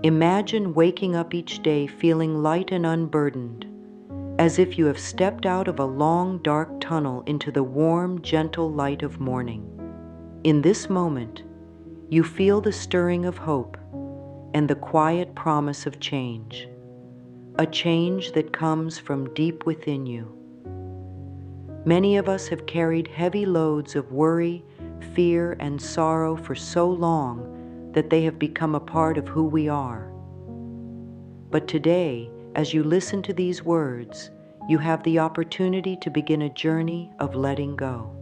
Imagine waking up each day feeling light and unburdened, as if you have stepped out of a long, dark tunnel into the warm, gentle light of morning. In this moment, you feel the stirring of hope and the quiet promise of change, a change that comes from deep within you. Many of us have carried heavy loads of worry, fear, and sorrow for so long that they have become a part of who we are. But today, as you listen to these words, you have the opportunity to begin a journey of letting go.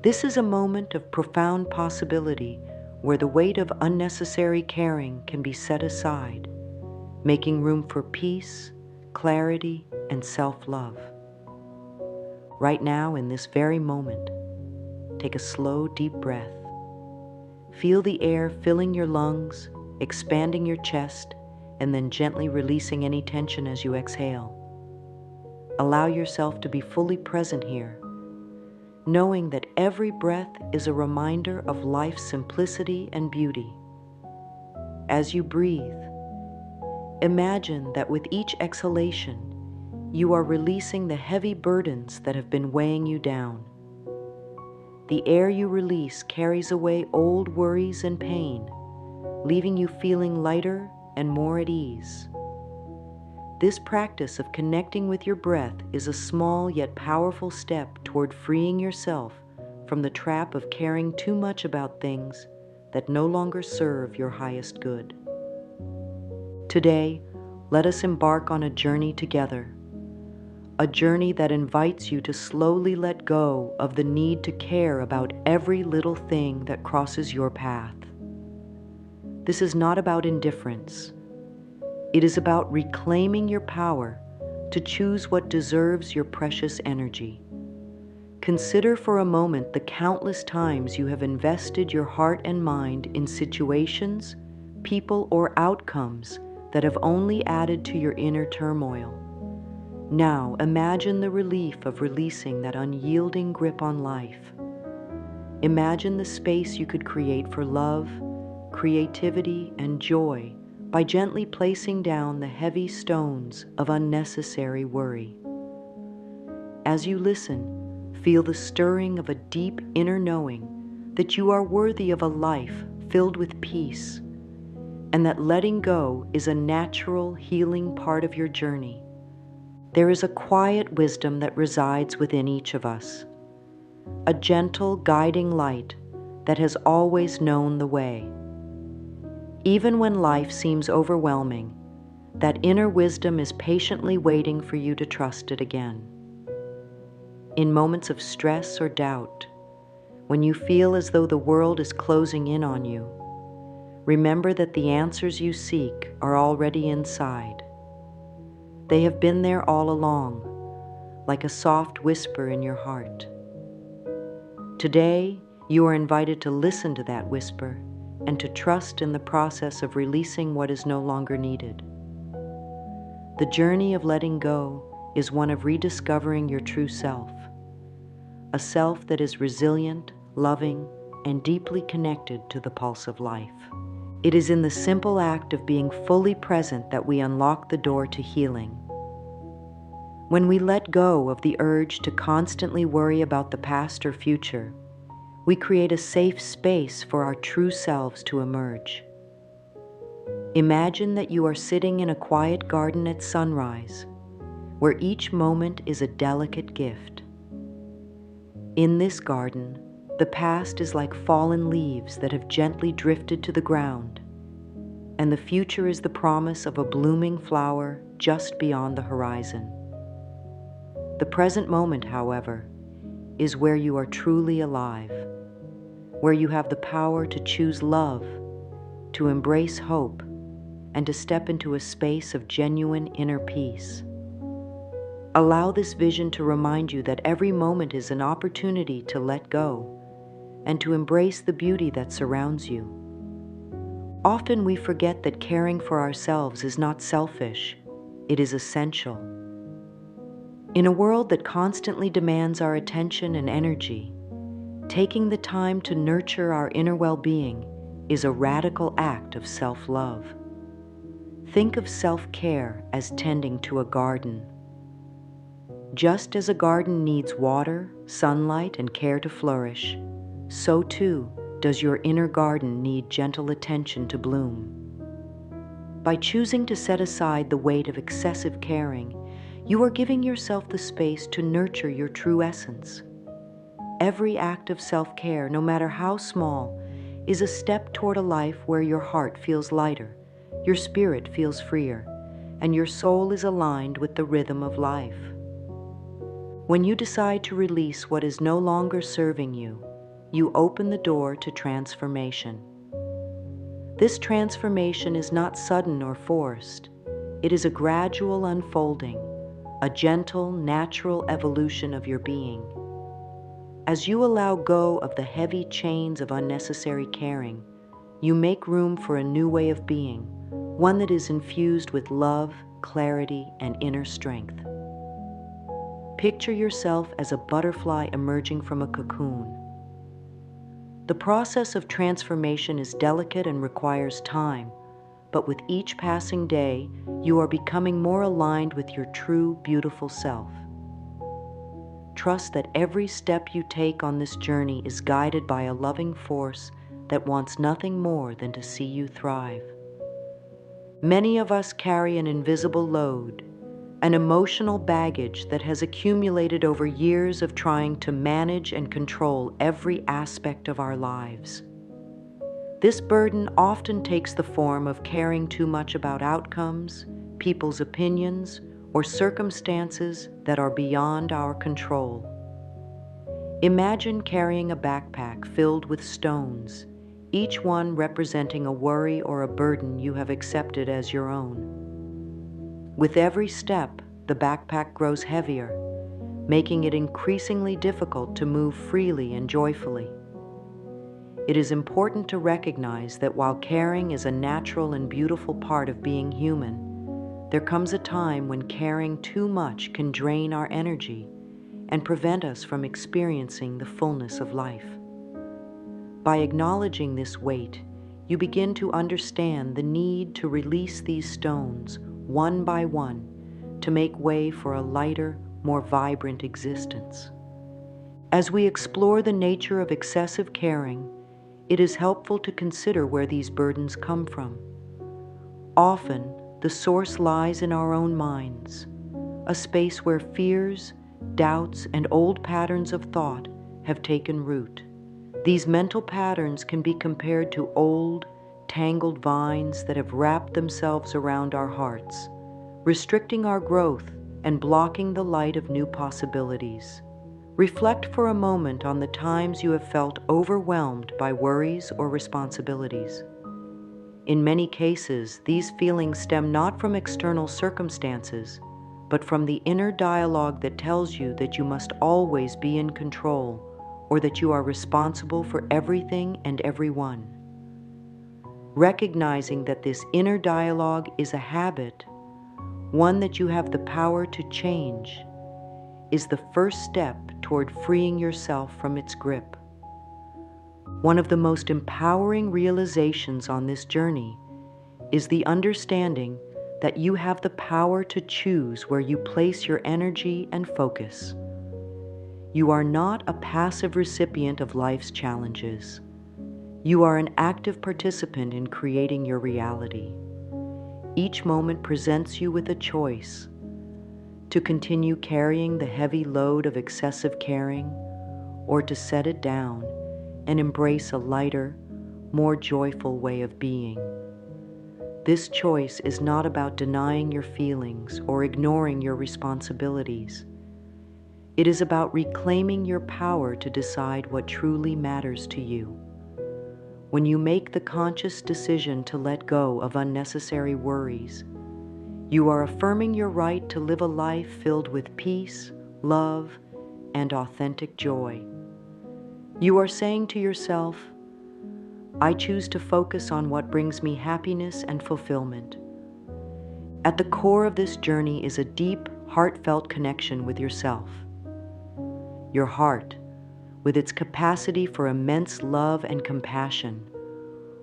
This is a moment of profound possibility where the weight of unnecessary caring can be set aside, making room for peace, clarity, and self-love. Right now, in this very moment, take a slow, deep breath. Feel the air filling your lungs, expanding your chest, and then gently releasing any tension as you exhale. Allow yourself to be fully present here, knowing that every breath is a reminder of life's simplicity and beauty. As you breathe, imagine that with each exhalation, you are releasing the heavy burdens that have been weighing you down. The air you release carries away old worries and pain, leaving you feeling lighter and more at ease. This practice of connecting with your breath is a small yet powerful step toward freeing yourself from the trap of caring too much about things that no longer serve your highest good. Today, let us embark on a journey together, a journey that invites you to slowly let go of the need to care about every little thing that crosses your path. This is not about indifference. It is about reclaiming your power to choose what deserves your precious energy. Consider for a moment the countless times you have invested your heart and mind in situations, people, or outcomes that have only added to your inner turmoil. Now imagine the relief of releasing that unyielding grip on life. Imagine the space you could create for love, creativity, and joy by gently placing down the heavy stones of unnecessary worry. As you listen, feel the stirring of a deep inner knowing that you are worthy of a life filled with peace, and that letting go is a natural, healing part of your journey. There is a quiet wisdom that resides within each of us, a gentle, guiding light that has always known the way. Even when life seems overwhelming, that inner wisdom is patiently waiting for you to trust it again. In moments of stress or doubt, when you feel as though the world is closing in on you, remember that the answers you seek are already inside. They have been there all along, like a soft whisper in your heart. Today, you are invited to listen to that whisper and to trust in the process of releasing what is no longer needed. The journey of letting go is one of rediscovering your true self, a self that is resilient, loving, and deeply connected to the pulse of life. It is in the simple act of being fully present that we unlock the door to healing. When we let go of the urge to constantly worry about the past or future, we create a safe space for our true selves to emerge. Imagine that you are sitting in a quiet garden at sunrise, where each moment is a delicate gift. In this garden, the past is like fallen leaves that have gently drifted to the ground, and the future is the promise of a blooming flower just beyond the horizon. The present moment, however, is where you are truly alive, where you have the power to choose love, to embrace hope, and to step into a space of genuine inner peace. Allow this vision to remind you that every moment is an opportunity to let go and to embrace the beauty that surrounds you. Often we forget that caring for ourselves is not selfish, it is essential. In a world that constantly demands our attention and energy, taking the time to nurture our inner well-being is a radical act of self-love. Think of self-care as tending to a garden. Just as a garden needs water, sunlight, and care to flourish, so too does your inner garden need gentle attention to bloom. By choosing to set aside the weight of excessive caring, you are giving yourself the space to nurture your true essence. Every act of self-care, no matter how small, is a step toward a life where your heart feels lighter, your spirit feels freer, and your soul is aligned with the rhythm of life. When you decide to release what is no longer serving you, you open the door to transformation. This transformation is not sudden or forced. It is a gradual unfolding, a gentle, natural evolution of your being. As you allow go of the heavy chains of unnecessary caring, you make room for a new way of being, one that is infused with love, clarity, and inner strength. Picture yourself as a butterfly emerging from a cocoon. The process of transformation is delicate and requires time, but with each passing day, you are becoming more aligned with your true, beautiful self. Trust that every step you take on this journey is guided by a loving force that wants nothing more than to see you thrive. Many of us carry an invisible load, an emotional baggage that has accumulated over years of trying to manage and control every aspect of our lives. This burden often takes the form of caring too much about outcomes, people's opinions, or circumstances that are beyond our control. Imagine carrying a backpack filled with stones, each one representing a worry or a burden you have accepted as your own. With every step, the backpack grows heavier, making it increasingly difficult to move freely and joyfully. It is important to recognize that while caring is a natural and beautiful part of being human, there comes a time when caring too much can drain our energy and prevent us from experiencing the fullness of life. By acknowledging this weight, you begin to understand the need to release these stones one by one to make way for a lighter, more vibrant existence. As we explore the nature of excessive caring, it is helpful to consider where these burdens come from. Often, the source lies in our own minds, a space where fears, doubts, and old patterns of thought have taken root. These mental patterns can be compared to old, tangled vines that have wrapped themselves around our hearts, restricting our growth and blocking the light of new possibilities. Reflect for a moment on the times you have felt overwhelmed by worries or responsibilities. In many cases, these feelings stem not from external circumstances, but from the inner dialogue that tells you that you must always be in control, or that you are responsible for everything and everyone. Recognizing that this inner dialogue is a habit, one that you have the power to change, is the first step toward freeing yourself from its grip. One of the most empowering realizations on this journey is the understanding that you have the power to choose where you place your energy and focus. You are not a passive recipient of life's challenges. You are an active participant in creating your reality. Each moment presents you with a choice: to continue carrying the heavy load of excessive caring, or to set it down and embrace a lighter, more joyful way of being. This choice is not about denying your feelings or ignoring your responsibilities. It is about reclaiming your power to decide what truly matters to you. When you make the conscious decision to let go of unnecessary worries, you are affirming your right to live a life filled with peace, love, and authentic joy. You are saying to yourself, I choose to focus on what brings me happiness and fulfillment. At the core of this journey is a deep, heartfelt connection with yourself. Your heart, with its capacity for immense love and compassion,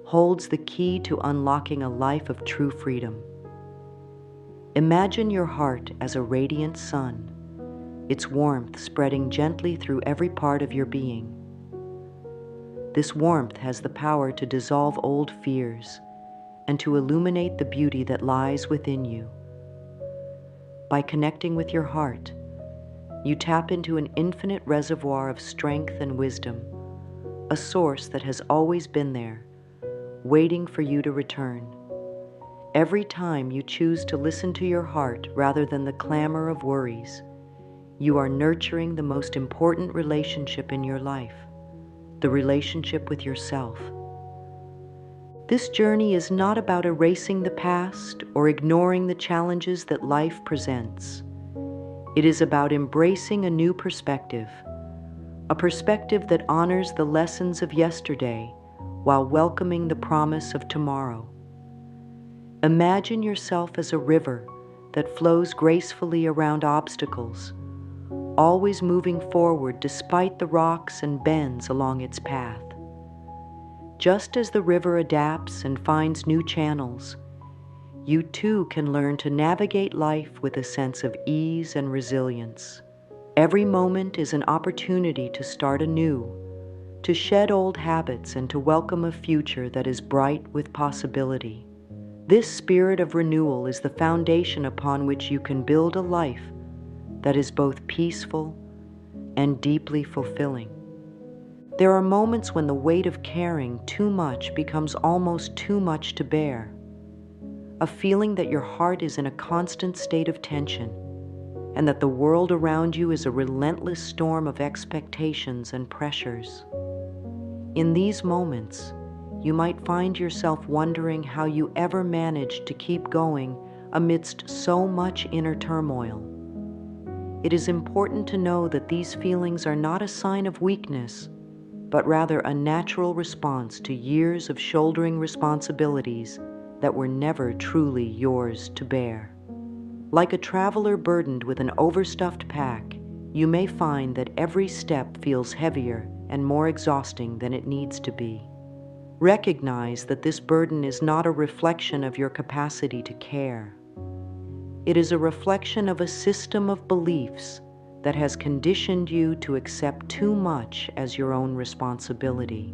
holds the key to unlocking a life of true freedom. Imagine your heart as a radiant sun, its warmth spreading gently through every part of your being. This warmth has the power to dissolve old fears and to illuminate the beauty that lies within you. By connecting with your heart, you tap into an infinite reservoir of strength and wisdom, a source that has always been there, waiting for you to return. Every time you choose to listen to your heart rather than the clamor of worries, you are nurturing the most important relationship in your life, the relationship with yourself. This journey is not about erasing the past or ignoring the challenges that life presents. It is about embracing a new perspective, a perspective that honors the lessons of yesterday while welcoming the promise of tomorrow. Imagine yourself as a river that flows gracefully around obstacles, always moving forward despite the rocks and bends along its path. Just as the river adapts and finds new channels, you too can learn to navigate life with a sense of ease and resilience. Every moment is an opportunity to start anew, to shed old habits and to welcome a future that is bright with possibility. This spirit of renewal is the foundation upon which you can build a life that is both peaceful and deeply fulfilling. There are moments when the weight of caring too much becomes almost too much to bear, a feeling that your heart is in a constant state of tension and that the world around you is a relentless storm of expectations and pressures. In these moments, you might find yourself wondering how you ever managed to keep going amidst so much inner turmoil. It is important to know that these feelings are not a sign of weakness, but rather a natural response to years of shouldering responsibilities that were never truly yours to bear. Like a traveler burdened with an overstuffed pack, you may find that every step feels heavier and more exhausting than it needs to be. Recognize that this burden is not a reflection of your capacity to care. It is a reflection of a system of beliefs that has conditioned you to accept too much as your own responsibility.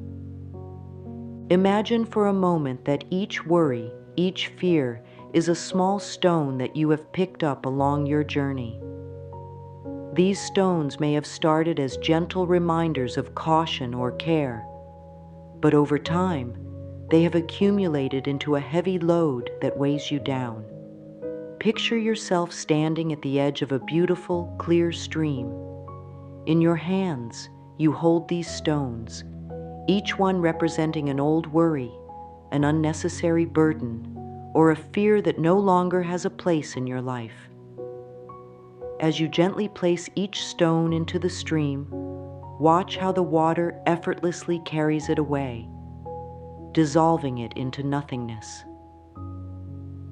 Imagine for a moment that each worry, each fear, is a small stone that you have picked up along your journey. These stones may have started as gentle reminders of caution or care, but over time, they have accumulated into a heavy load that weighs you down. Picture yourself standing at the edge of a beautiful, clear stream. In your hands, you hold these stones, each one representing an old worry, an unnecessary burden, or a fear that no longer has a place in your life. As you gently place each stone into the stream, watch how the water effortlessly carries it away, dissolving it into nothingness.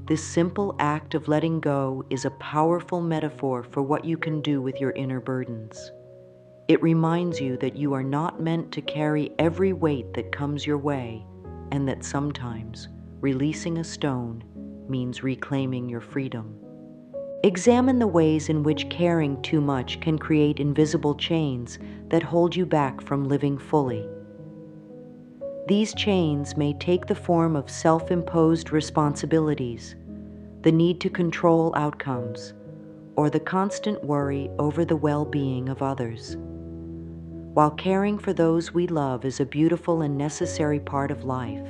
This simple act of letting go is a powerful metaphor for what you can do with your inner burdens. It reminds you that you are not meant to carry every weight that comes your way, and that sometimes releasing a stone means reclaiming your freedom. Examine the ways in which caring too much can create invisible chains that hold you back from living fully. These chains may take the form of self-imposed responsibilities, the need to control outcomes, or the constant worry over the well-being of others. While caring for those we love is a beautiful and necessary part of life,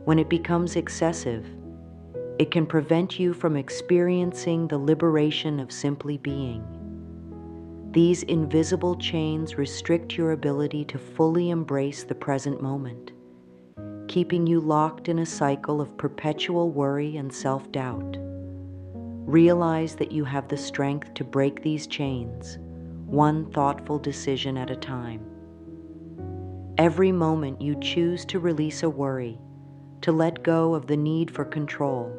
when it becomes excessive, it can prevent you from experiencing the liberation of simply being. These invisible chains restrict your ability to fully embrace the present moment, keeping you locked in a cycle of perpetual worry and self-doubt. Realize that you have the strength to break these chains, one thoughtful decision at a time. Every moment you choose to release a worry, to let go of the need for control,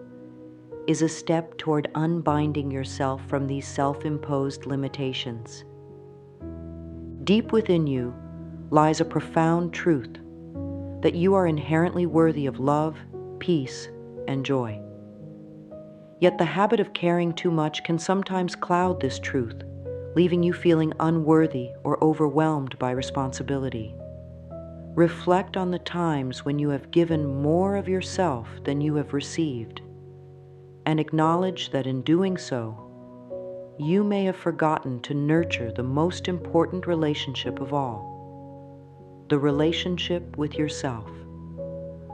is a step toward unbinding yourself from these self-imposed limitations. Deep within you lies a profound truth. that you are inherently worthy of love, peace, and joy. Yet the habit of caring too much can sometimes cloud this truth, leaving you feeling unworthy or overwhelmed by responsibility. Reflect on the times when you have given more of yourself than you have received, and acknowledge that in doing so, you may have forgotten to nurture the most important relationship of all, the relationship with yourself.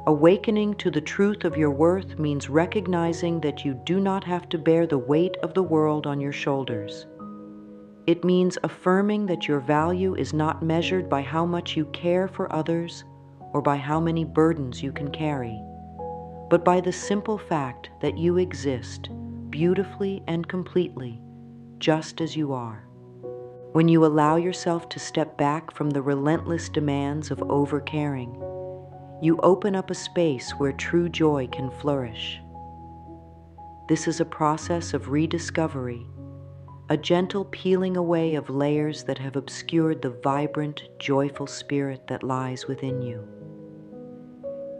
Awakening to the truth of your worth means recognizing that you do not have to bear the weight of the world on your shoulders. It means affirming that your value is not measured by how much you care for others or by how many burdens you can carry, but by the simple fact that you exist beautifully and completely, just as you are. When you allow yourself to step back from the relentless demands of over-caring, you open up a space where true joy can flourish. This is a process of rediscovery, a gentle peeling away of layers that have obscured the vibrant, joyful spirit that lies within you.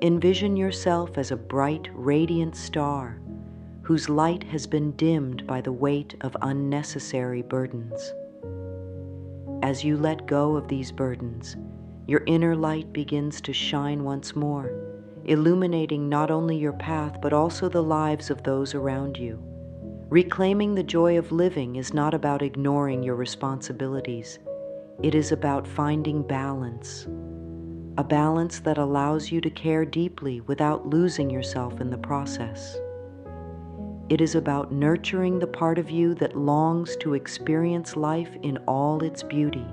Envision yourself as a bright, radiant star whose light has been dimmed by the weight of unnecessary burdens. As you let go of these burdens, your inner light begins to shine once more, illuminating not only your path but also the lives of those around you. Reclaiming the joy of living is not about ignoring your responsibilities. It is about finding balance, a balance that allows you to care deeply without losing yourself in the process. It is about nurturing the part of you that longs to experience life in all its beauty,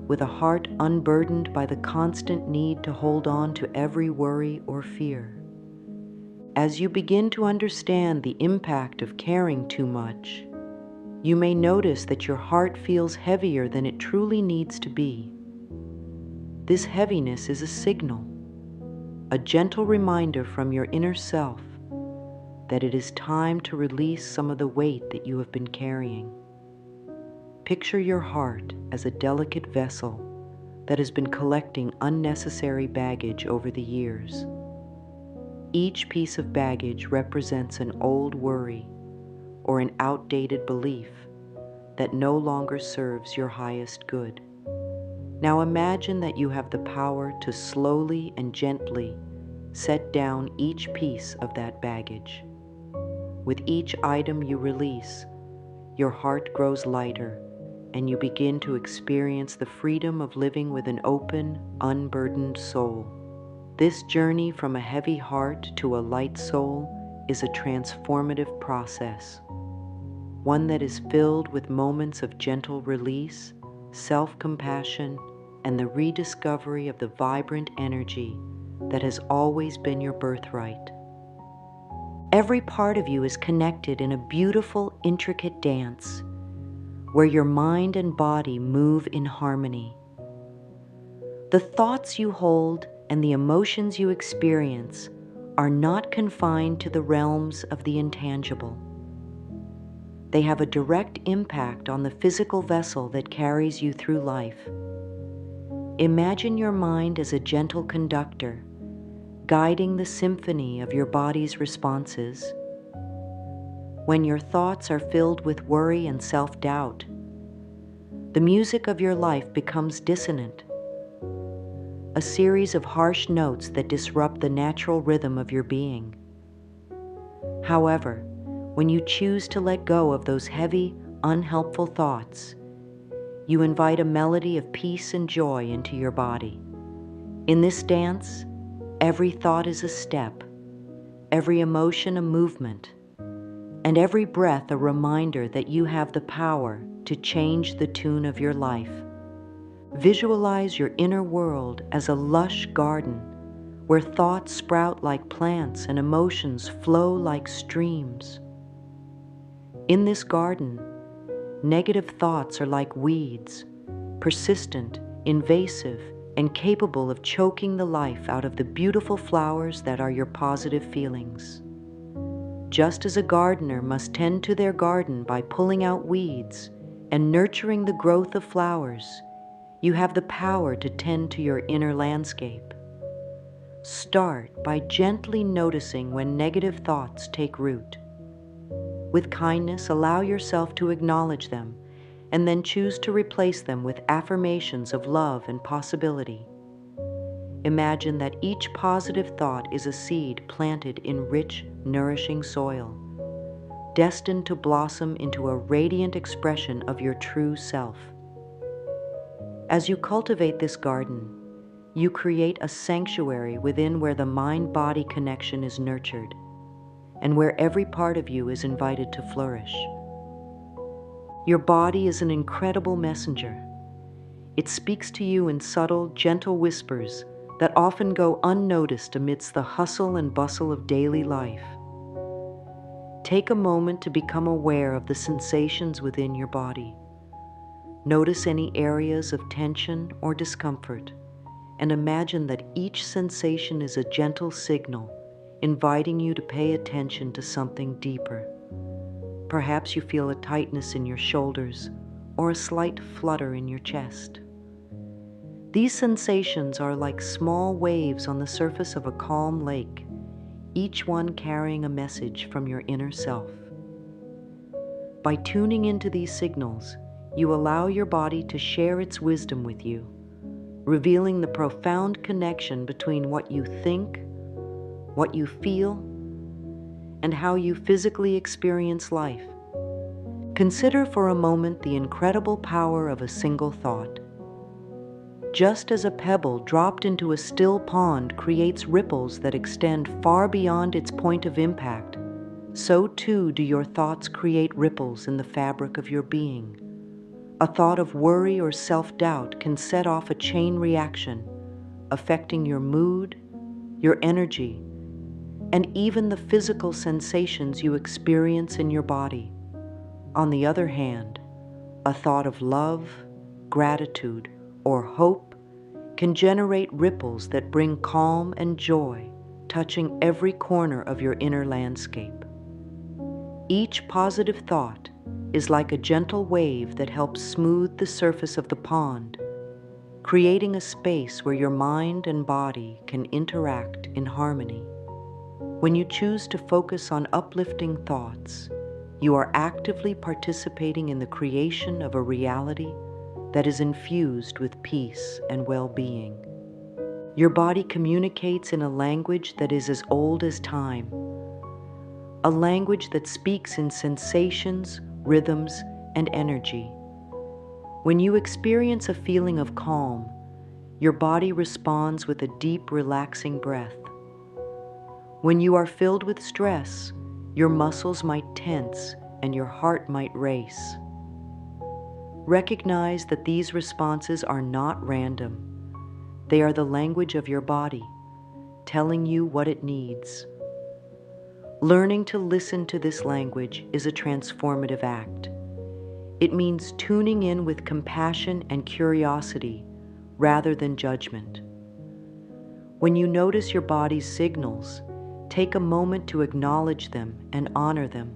with a heart unburdened by the constant need to hold on to every worry or fear. As you begin to understand the impact of caring too much, you may notice that your heart feels heavier than it truly needs to be. This heaviness is a signal, a gentle reminder from your inner self that it is time to release some of the weight that you have been carrying. Picture your heart as a delicate vessel that has been collecting unnecessary baggage over the years. Each piece of baggage represents an old worry or an outdated belief that no longer serves your highest good. Now imagine that you have the power to slowly and gently set down each piece of that baggage. With each item you release, your heart grows lighter, and you begin to experience the freedom of living with an open, unburdened soul. This journey from a heavy heart to a light soul is a transformative process, one that is filled with moments of gentle release, self-compassion, and the rediscovery of the vibrant energy that has always been your birthright. Every part of you is connected in a beautiful, intricate dance where your mind and body move in harmony. The thoughts you hold and the emotions you experience are not confined to the realms of the intangible. They have a direct impact on the physical vessel that carries you through life. Imagine your mind as a gentle conductor, guiding the symphony of your body's responses. When your thoughts are filled with worry and self-doubt, the music of your life becomes dissonant, a series of harsh notes that disrupt the natural rhythm of your being. However, when you choose to let go of those heavy, unhelpful thoughts, you invite a melody of peace and joy into your body. In this dance, every thought is a step, every emotion a movement, and every breath a reminder that you have the power to change the tune of your life. Visualize your inner world as a lush garden where thoughts sprout like plants and emotions flow like streams. In this garden, negative thoughts are like weeds, persistent, invasive, and capable of choking the life out of the beautiful flowers that are your positive feelings. Just as a gardener must tend to their garden by pulling out weeds and nurturing the growth of flowers, you have the power to tend to your inner landscape. Start by gently noticing when negative thoughts take root. With kindness, allow yourself to acknowledge them and then choose to replace them with affirmations of love and possibility. Imagine that each positive thought is a seed planted in rich, nourishing soil, destined to blossom into a radiant expression of your true self. As you cultivate this garden, you create a sanctuary within where the mind-body connection is nurtured and where every part of you is invited to flourish. Your body is an incredible messenger. It speaks to you in subtle, gentle whispers that often go unnoticed amidst the hustle and bustle of daily life. Take a moment to become aware of the sensations within your body. Notice any areas of tension or discomfort, and imagine that each sensation is a gentle signal inviting you to pay attention to something deeper. Perhaps you feel a tightness in your shoulders or a slight flutter in your chest. These sensations are like small waves on the surface of a calm lake, each one carrying a message from your inner self. By tuning into these signals, you allow your body to share its wisdom with you, revealing the profound connection between what you think, what you feel, and how you physically experience life. Consider for a moment the incredible power of a single thought. Just as a pebble dropped into a still pond creates ripples that extend far beyond its point of impact, so too do your thoughts create ripples in the fabric of your being. A thought of worry or self-doubt can set off a chain reaction, affecting your mood, your energy, and even the physical sensations you experience in your body. On the other hand, a thought of love, gratitude, or hope can generate ripples that bring calm and joy, touching every corner of your inner landscape. Each positive thought is like a gentle wave that helps smooth the surface of the pond, creating a space where your mind and body can interact in harmony. When you choose to focus on uplifting thoughts, you are actively participating in the creation of a reality that is infused with peace and well-being. Your body communicates in a language that is as old as time, a language that speaks in sensations, rhythms, and energy. When you experience a feeling of calm, your body responds with a deep, relaxing breath. When you are filled with stress, your muscles might tense and your heart might race. Recognize that these responses are not random. They are the language of your body, telling you what it needs. Learning to listen to this language is a transformative act. It means tuning in with compassion and curiosity rather than judgment. When you notice your body's signals, take a moment to acknowledge them and honor them.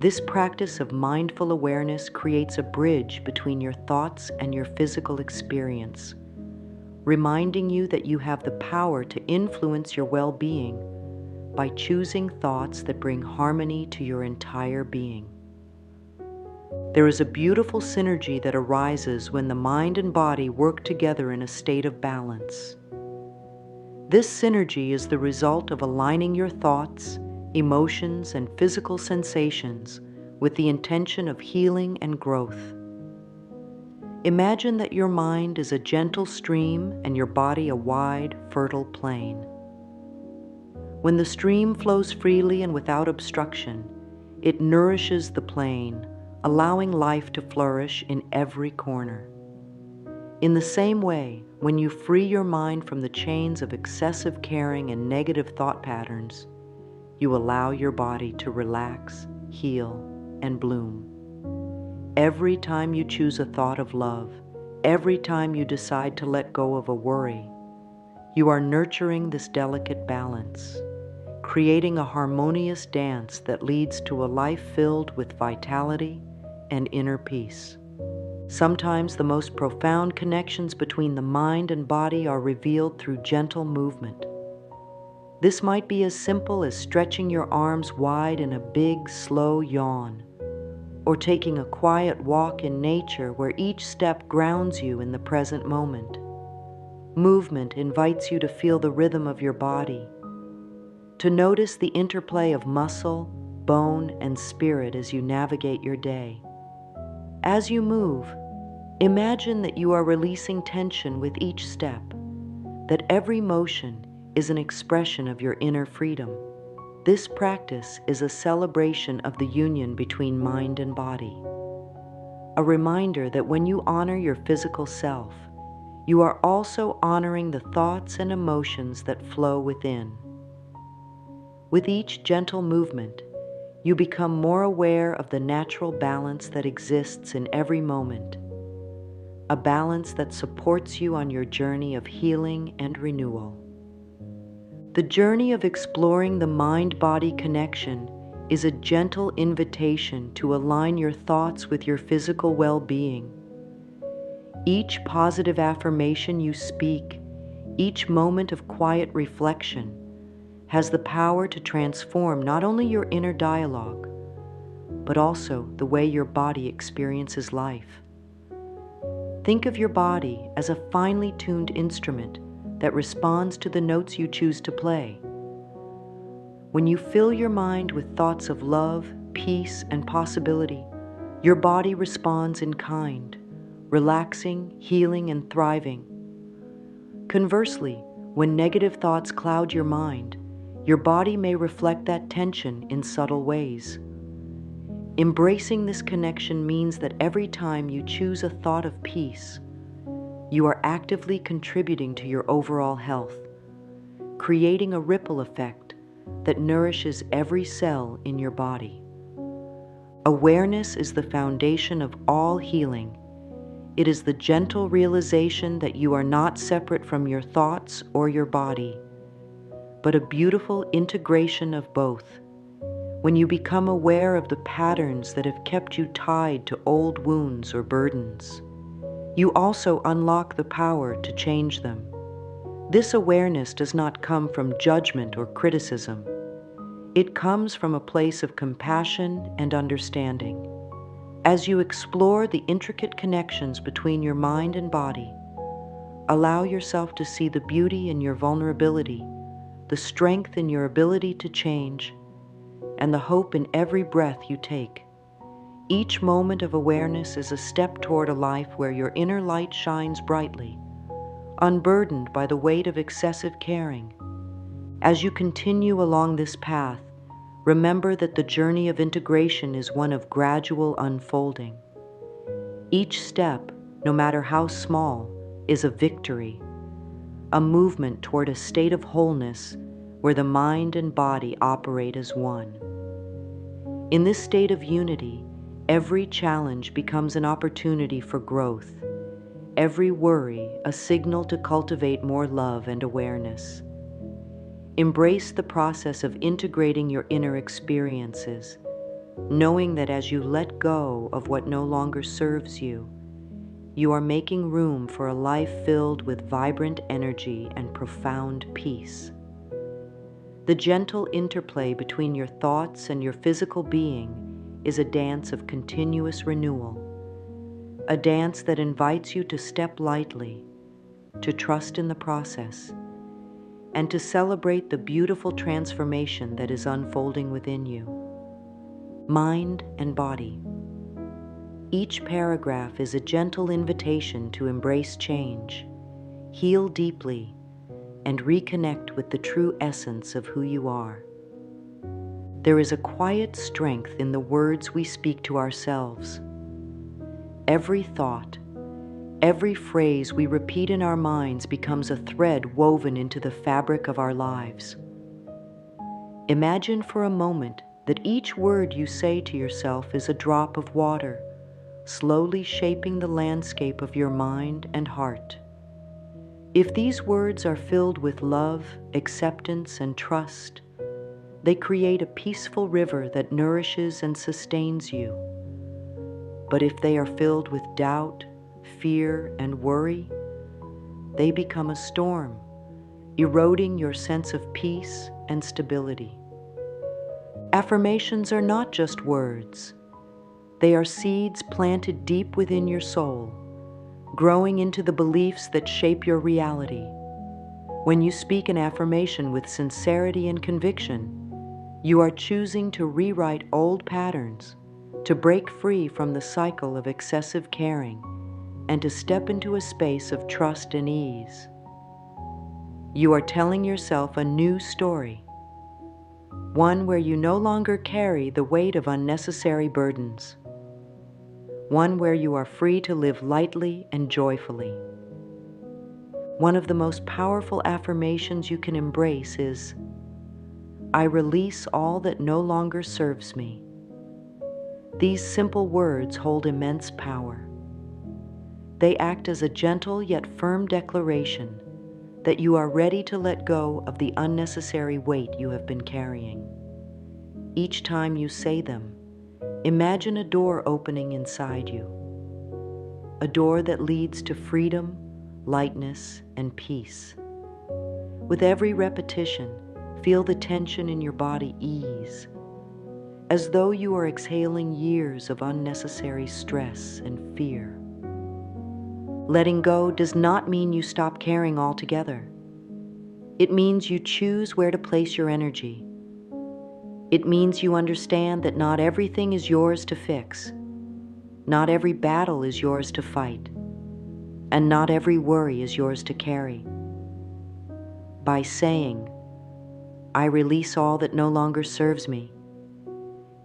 This practice of mindful awareness creates a bridge between your thoughts and your physical experience, reminding you that you have the power to influence your well-being by choosing thoughts that bring harmony to your entire being. There is a beautiful synergy that arises when the mind and body work together in a state of balance. This synergy is the result of aligning your thoughts, emotions, and physical sensations with the intention of healing and growth. Imagine that your mind is a gentle stream and your body a wide, fertile plain. When the stream flows freely and without obstruction, it nourishes the plain, allowing life to flourish in every corner. In the same way, when you free your mind from the chains of excessive caring and negative thought patterns, you allow your body to relax, heal, and bloom. Every time you choose a thought of love, every time you decide to let go of a worry, you are nurturing this delicate balance, creating a harmonious dance that leads to a life filled with vitality and inner peace. Sometimes the most profound connections between the mind and body are revealed through gentle movement. This might be as simple as stretching your arms wide in a big, slow yawn, or taking a quiet walk in nature where each step grounds you in the present moment. Movement invites you to feel the rhythm of your body, to notice the interplay of muscle, bone, and spirit as you navigate your day. As you move, imagine that you are releasing tension with each step, that every motion is an expression of your inner freedom. This practice is a celebration of the union between mind and body, a reminder that when you honor your physical self, you are also honoring the thoughts and emotions that flow within. With each gentle movement, you become more aware of the natural balance that exists in every moment, a balance that supports you on your journey of healing and renewal. The journey of exploring the mind-body connection is a gentle invitation to align your thoughts with your physical well-being. Each positive affirmation you speak, each moment of quiet reflection, has the power to transform not only your inner dialogue, but also the way your body experiences life. Think of your body as a finely tuned instrument that responds to the notes you choose to play. When you fill your mind with thoughts of love, peace, and possibility, your body responds in kind, relaxing, healing, and thriving. Conversely, when negative thoughts cloud your mind, your body may reflect that tension in subtle ways. Embracing this connection means that every time you choose a thought of peace, you are actively contributing to your overall health, creating a ripple effect that nourishes every cell in your body. Awareness is the foundation of all healing. It is the gentle realization that you are not separate from your thoughts or your body, but a beautiful integration of both. When you become aware of the patterns that have kept you tied to old wounds or burdens, you also unlock the power to change them. This awareness does not come from judgment or criticism. It comes from a place of compassion and understanding. As you explore the intricate connections between your mind and body, allow yourself to see the beauty in your vulnerability, the strength in your ability to change, and the hope in every breath you take. Each moment of awareness is a step toward a life where your inner light shines brightly, unburdened by the weight of excessive caring. As you continue along this path, remember that the journey of integration is one of gradual unfolding. Each step, no matter how small, is a victory, a movement toward a state of wholeness where the mind and body operate as one. In this state of unity, every challenge becomes an opportunity for growth, every worry a signal to cultivate more love and awareness. Embrace the process of integrating your inner experiences, knowing that as you let go of what no longer serves you, you are making room for a life filled with vibrant energy and profound peace. The gentle interplay between your thoughts and your physical being is a dance of continuous renewal, a dance that invites you to step lightly, to trust in the process, and to celebrate the beautiful transformation that is unfolding within you. Mind and body. Each paragraph is a gentle invitation to embrace change, heal deeply, and reconnect with the true essence of who you are. There is a quiet strength in the words we speak to ourselves. Every thought, every phrase we repeat in our minds becomes a thread woven into the fabric of our lives. Imagine for a moment that each word you say to yourself is a drop of water, slowly shaping the landscape of your mind and heart. If these words are filled with love, acceptance, and trust, they create a peaceful river that nourishes and sustains you. But if they are filled with doubt, fear, and worry, they become a storm, eroding your sense of peace and stability. Affirmations are not just words. They are seeds planted deep within your soul, growing into the beliefs that shape your reality. When you speak an affirmation with sincerity and conviction, you are choosing to rewrite old patterns, to break free from the cycle of excessive caring, and to step into a space of trust and ease. You are telling yourself a new story, one where you no longer carry the weight of unnecessary burdens, one where you are free to live lightly and joyfully. One of the most powerful affirmations you can embrace is, "I release all that no longer serves me." These simple words hold immense power. They act as a gentle yet firm declaration that you are ready to let go of the unnecessary weight you have been carrying. Each time you say them, imagine a door opening inside you, a door that leads to freedom, lightness, and peace. With every repetition, feel the tension in your body ease, as though you are exhaling years of unnecessary stress and fear. Letting go does not mean you stop caring altogether. It means you choose where to place your energy. It means you understand that not everything is yours to fix, not every battle is yours to fight, and not every worry is yours to carry. By saying, "I release all that no longer serves me,"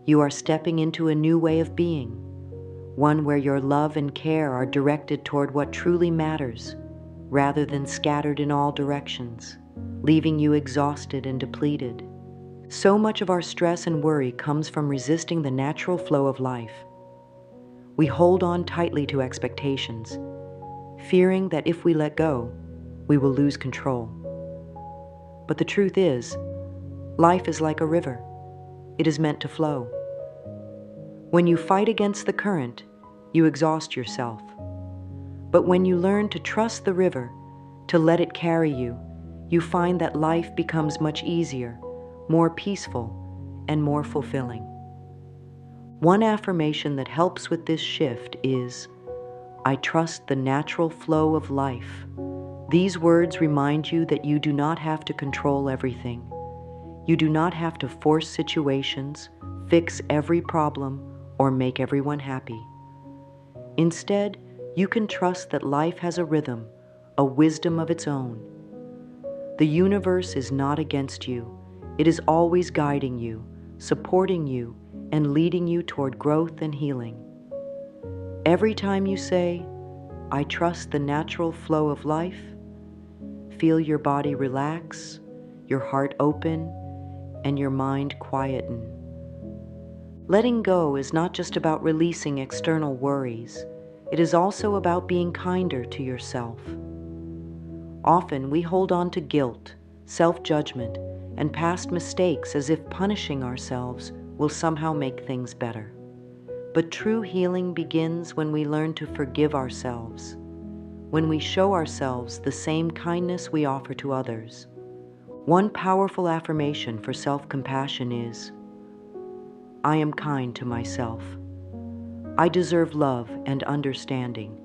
you are stepping into a new way of being, one where your love and care are directed toward what truly matters, rather than scattered in all directions, leaving you exhausted and depleted. So much of our stress and worry comes from resisting the natural flow of life. We hold on tightly to expectations, fearing that if we let go, we will lose control. But the truth is, life is like a river. It is meant to flow. When you fight against the current, you exhaust yourself. But when you learn to trust the river, to let it carry you, you find that life becomes much easier, more peaceful, and more fulfilling. One affirmation that helps with this shift is, "I trust the natural flow of life." These words remind you that you do not have to control everything. You do not have to force situations, fix every problem, or make everyone happy. Instead, you can trust that life has a rhythm, a wisdom of its own. The universe is not against you. It is always guiding you, supporting you, and leading you toward growth and healing. Every time you say, "I trust the natural flow of life," feel your body relax, your heart open, and your mind quieten. Letting go is not just about releasing external worries. It is also about being kinder to yourself. Often we hold on to guilt, self-judgment, and past mistakes as if punishing ourselves will somehow make things better. But true healing begins when we learn to forgive ourselves, when we show ourselves the same kindness we offer to others. One powerful affirmation for self-compassion is, "I am kind to myself. I deserve love and understanding."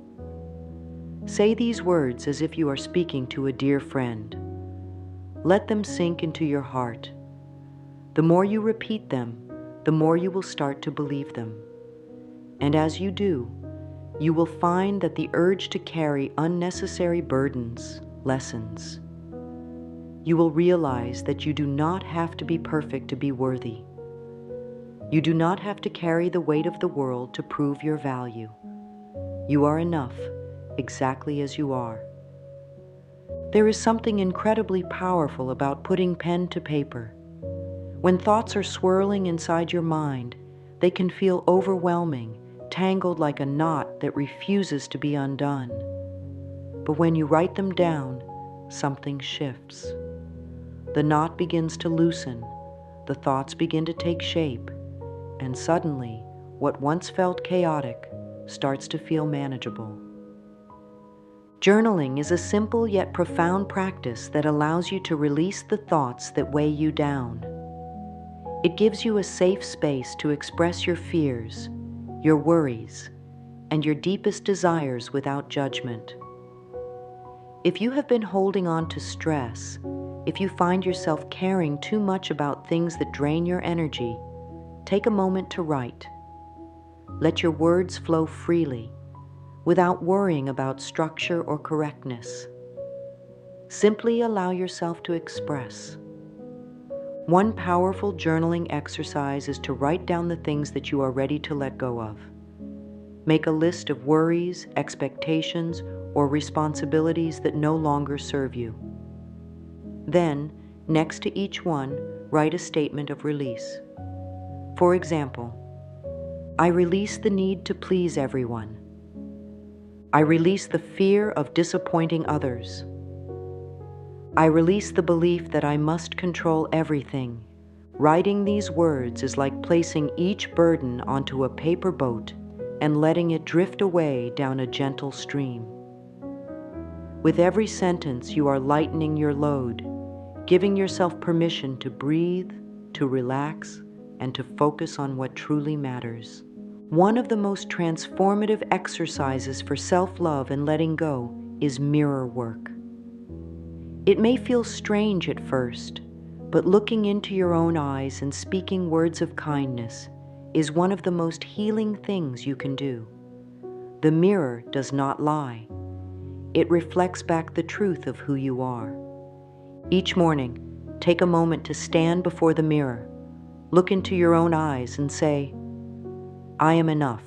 Say these words as if you are speaking to a dear friend. Let them sink into your heart. The more you repeat them, the more you will start to believe them. And as you do, you will find that the urge to carry unnecessary burdens lessens. You will realize that you do not have to be perfect to be worthy. You do not have to carry the weight of the world to prove your value. You are enough, exactly as you are. There is something incredibly powerful about putting pen to paper. When thoughts are swirling inside your mind, they can feel overwhelming, tangled like a knot that refuses to be undone. But when you write them down, something shifts. The knot begins to loosen, the thoughts begin to take shape, and suddenly, what once felt chaotic starts to feel manageable. Journaling is a simple yet profound practice that allows you to release the thoughts that weigh you down. It gives you a safe space to express your fears, your worries, and your deepest desires without judgment. If you have been holding on to stress, if you find yourself caring too much about things that drain your energy, take a moment to write. Let your words flow freely, without worrying about structure or correctness. Simply allow yourself to express. One powerful journaling exercise is to write down the things that you are ready to let go of. Make a list of worries, expectations, or responsibilities that no longer serve you. Then, next to each one, write a statement of release. For example, I release the need to please everyone. I release the fear of disappointing others. I release the belief that I must control everything. Writing these words is like placing each burden onto a paper boat and letting it drift away down a gentle stream. With every sentence, you are lightening your load, giving yourself permission to breathe, to relax, and to focus on what truly matters. One of the most transformative exercises for self-love and letting go is mirror work. It may feel strange at first, but looking into your own eyes and speaking words of kindness is one of the most healing things you can do. The mirror does not lie. It reflects back the truth of who you are. Each morning, take a moment to stand before the mirror, look into your own eyes and say, I am enough.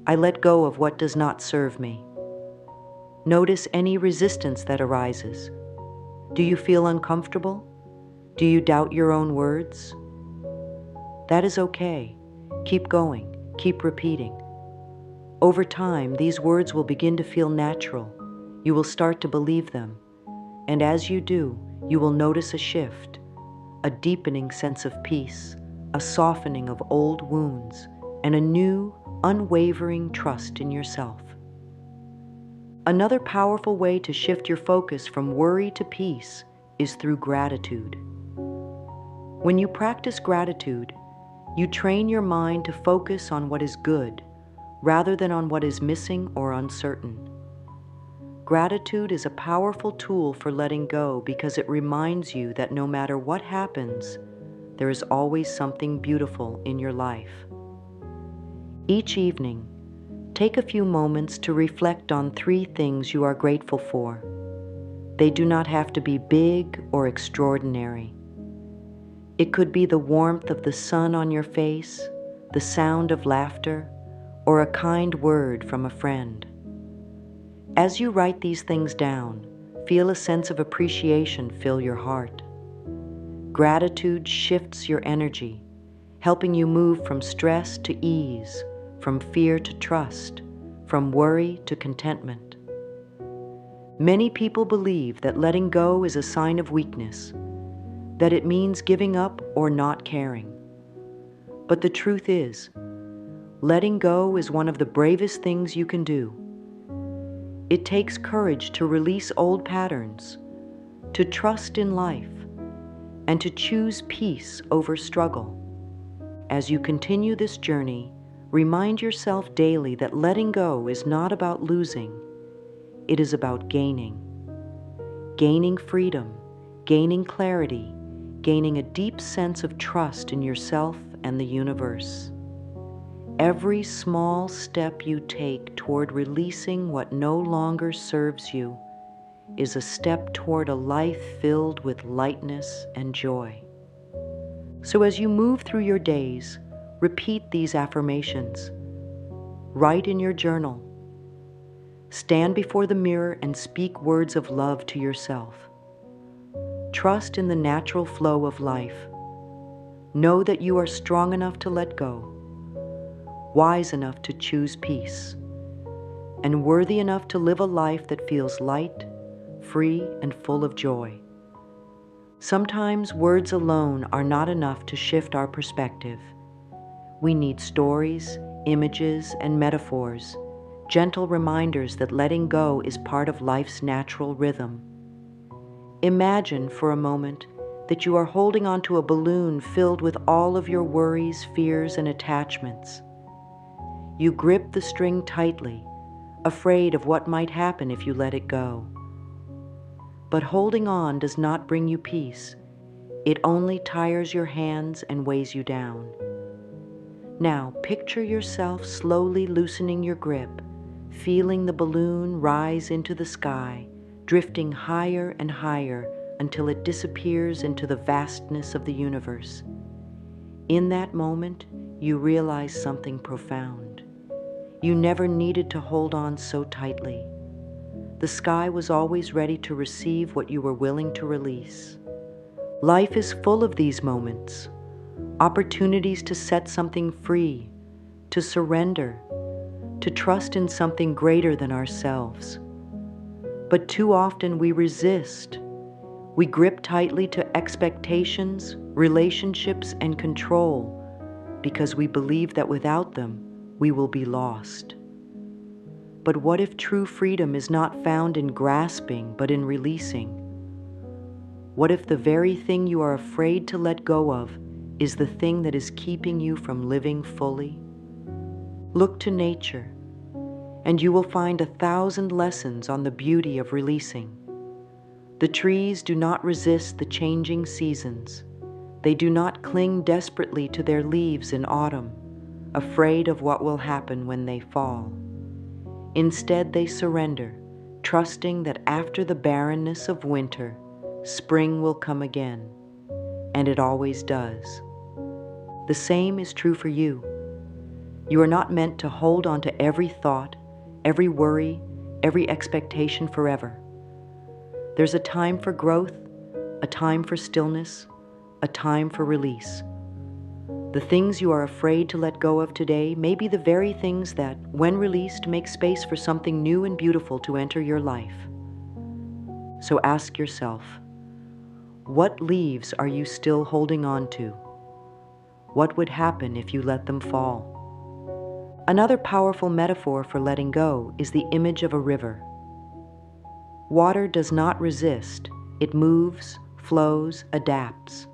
I let go of what does not serve me. Notice any resistance that arises. Do you feel uncomfortable? Do you doubt your own words? That is okay. Keep going. Keep repeating. Over time, these words will begin to feel natural. You will start to believe them. And as you do, you will notice a shift, a deepening sense of peace, a softening of old wounds, and a new, unwavering trust in yourself. Another powerful way to shift your focus from worry to peace is through gratitude. When you practice gratitude, you train your mind to focus on what is good rather than on what is missing or uncertain. Gratitude is a powerful tool for letting go because it reminds you that no matter what happens, there is always something beautiful in your life. Each evening, take a few moments to reflect on 3 things you are grateful for. They do not have to be big or extraordinary. It could be the warmth of the sun on your face, the sound of laughter, or a kind word from a friend. As you write these things down, feel a sense of appreciation fill your heart. Gratitude shifts your energy, helping you move from stress to ease, from fear to trust, from worry to contentment. Many people believe that letting go is a sign of weakness, that it means giving up or not caring. But the truth is, letting go is one of the bravest things you can do. It takes courage to release old patterns, to trust in life, and to choose peace over struggle. As you continue this journey, remind yourself daily that letting go is not about losing, it is about gaining. Gaining freedom, gaining clarity, gaining a deep sense of trust in yourself and the universe. Every small step you take toward releasing what no longer serves you is a step toward a life filled with lightness and joy. So as you move through your days, repeat these affirmations. Write in your journal. Stand before the mirror and speak words of love to yourself. Trust in the natural flow of life. Know that you are strong enough to let go, wise enough to choose peace, and worthy enough to live a life that feels light, free, and full of joy. Sometimes words alone are not enough to shift our perspective. We need stories, images, and metaphors, gentle reminders that letting go is part of life's natural rhythm. Imagine for a moment that you are holding onto a balloon filled with all of your worries, fears, and attachments. You grip the string tightly, afraid of what might happen if you let it go. But holding on does not bring you peace. It only tires your hands and weighs you down. Now, picture yourself slowly loosening your grip, feeling the balloon rise into the sky, drifting higher and higher until it disappears into the vastness of the universe. In that moment, you realize something profound. You never needed to hold on so tightly. The sky was always ready to receive what you were willing to release. Life is full of these moments, opportunities to set something free, to surrender, to trust in something greater than ourselves. But too often we resist. We grip tightly to expectations, relationships, and control because we believe that without them, we will be lost. But what if true freedom is not found in grasping, but in releasing? What if the very thing you are afraid to let go of is the thing that is keeping you from living fully? Look to nature, and you will find 1,000 lessons on the beauty of releasing. The trees do not resist the changing seasons. They do not cling desperately to their leaves in autumn, afraid of what will happen when they fall. Instead, they surrender, trusting that after the barrenness of winter, spring will come again, and it always does. The same is true for you. You are not meant to hold on to every thought, every worry, every expectation forever. There's a time for growth, a time for stillness, a time for release. The things you are afraid to let go of today may be the very things that, when released, make space for something new and beautiful to enter your life. So ask yourself, what leaves are you still holding on to? What would happen if you let them fall? Another powerful metaphor for letting go is the image of a river. Water does not resist. It moves, flows, adapts.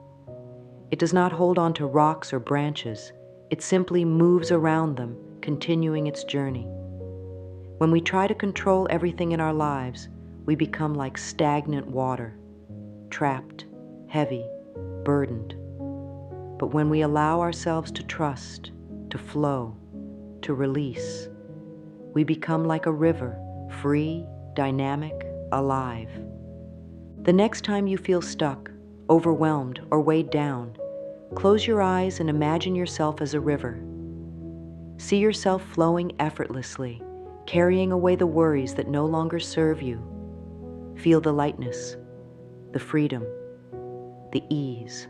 It does not hold on to rocks or branches. It simply moves around them, continuing its journey. When we try to control everything in our lives, we become like stagnant water, trapped, heavy, burdened. But when we allow ourselves to trust, to flow, to release, we become like a river, free, dynamic, alive. The next time you feel stuck, overwhelmed, or weighed down, close your eyes and imagine yourself as a river. See yourself flowing effortlessly, carrying away the worries that no longer serve you. Feel the lightness, the freedom, the ease.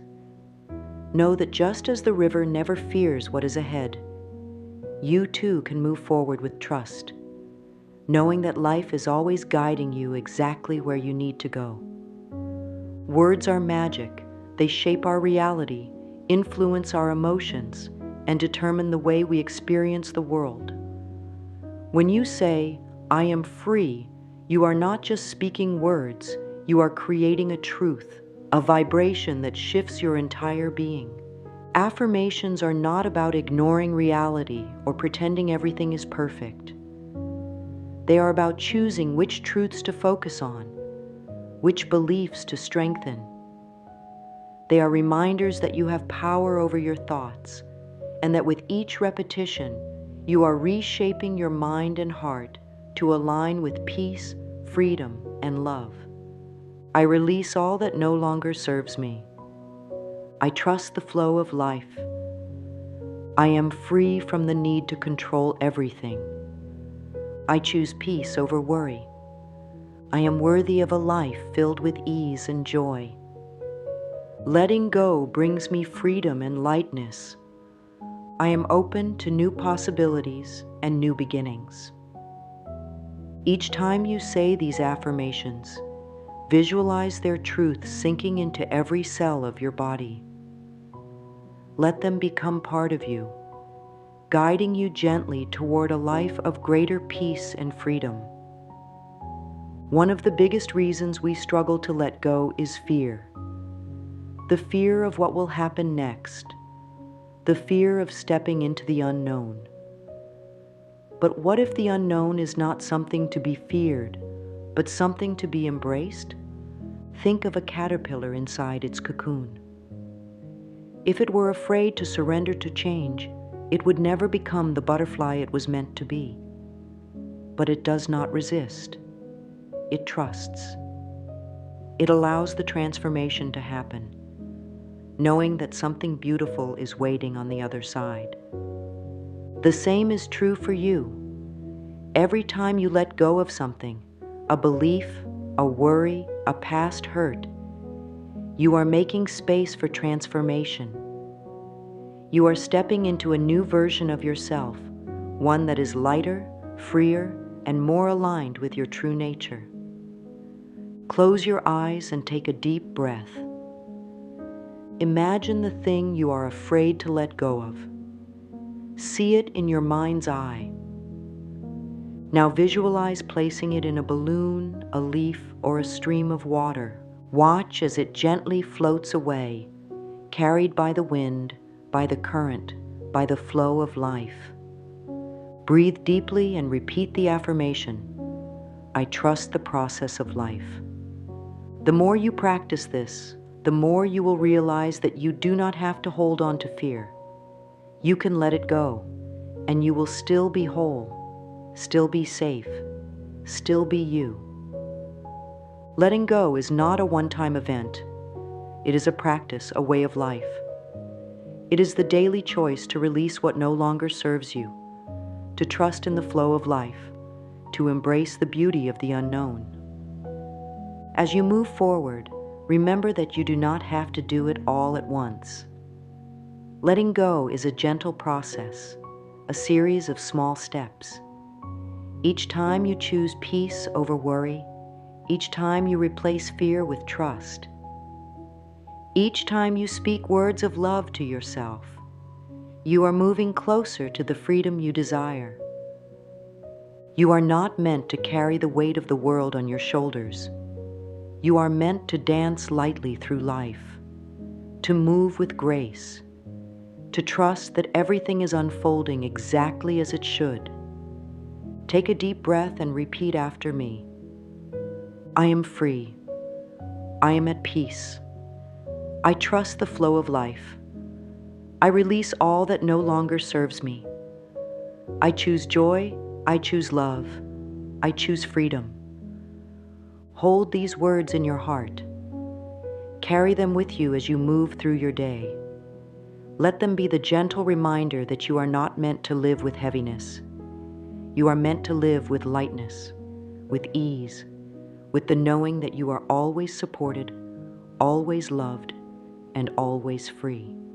Know that just as the river never fears what is ahead, you too can move forward with trust, knowing that life is always guiding you exactly where you need to go. Words are magic. They shape our reality, influence our emotions, and determine the way we experience the world. When you say, "I am free," you are not just speaking words, you are creating a truth, a vibration that shifts your entire being. Affirmations are not about ignoring reality or pretending everything is perfect. They are about choosing which truths to focus on, which beliefs to strengthen. They are reminders that you have power over your thoughts, and that with each repetition, you are reshaping your mind and heart to align with peace, freedom, and love. I release all that no longer serves me. I trust the flow of life. I am free from the need to control everything. I choose peace over worry. I am worthy of a life filled with ease and joy. Letting go brings me freedom and lightness. I am open to new possibilities and new beginnings. Each time you say these affirmations, visualize their truth sinking into every cell of your body. Let them become part of you, guiding you gently toward a life of greater peace and freedom. One of the biggest reasons we struggle to let go is fear. The fear of what will happen next. The fear of stepping into the unknown. But what if the unknown is not something to be feared, but something to be embraced? Think of a caterpillar inside its cocoon. If it were afraid to surrender to change, it would never become the butterfly it was meant to be. But it does not resist. It trusts. It allows the transformation to happen, knowing that something beautiful is waiting on the other side. The same is true for you. Every time you let go of something, a belief, a worry, a past hurt, you are making space for transformation. You are stepping into a new version of yourself, one that is lighter, freer, and more aligned with your true nature. Close your eyes and take a deep breath. Imagine the thing you are afraid to let go of. See it in your mind's eye. Now visualize placing it in a balloon, a leaf, or a stream of water. Watch as it gently floats away, carried by the wind, by the current, by the flow of life. Breathe deeply and repeat the affirmation, I trust the process of life. The more you practice this, the more you will realize that you do not have to hold on to fear. You can let it go, and you will still be whole, still be safe, still be you. Letting go is not a one-time event. It is a practice, a way of life. It is the daily choice to release what no longer serves you, to trust in the flow of life, to embrace the beauty of the unknown. As you move forward, remember that you do not have to do it all at once. Letting go is a gentle process, a series of small steps. Each time you choose peace over worry, each time you replace fear with trust, each time you speak words of love to yourself, you are moving closer to the freedom you desire. You are not meant to carry the weight of the world on your shoulders. You are meant to dance lightly through life, to move with grace, to trust that everything is unfolding exactly as it should. Take a deep breath and repeat after me. I am free. I am at peace. I trust the flow of life. I release all that no longer serves me. I choose joy. I choose love. I choose freedom. Hold these words in your heart. Carry them with you as you move through your day. Let them be the gentle reminder that you are not meant to live with heaviness. You are meant to live with lightness, with ease, with the knowing that you are always supported, always loved, and always free.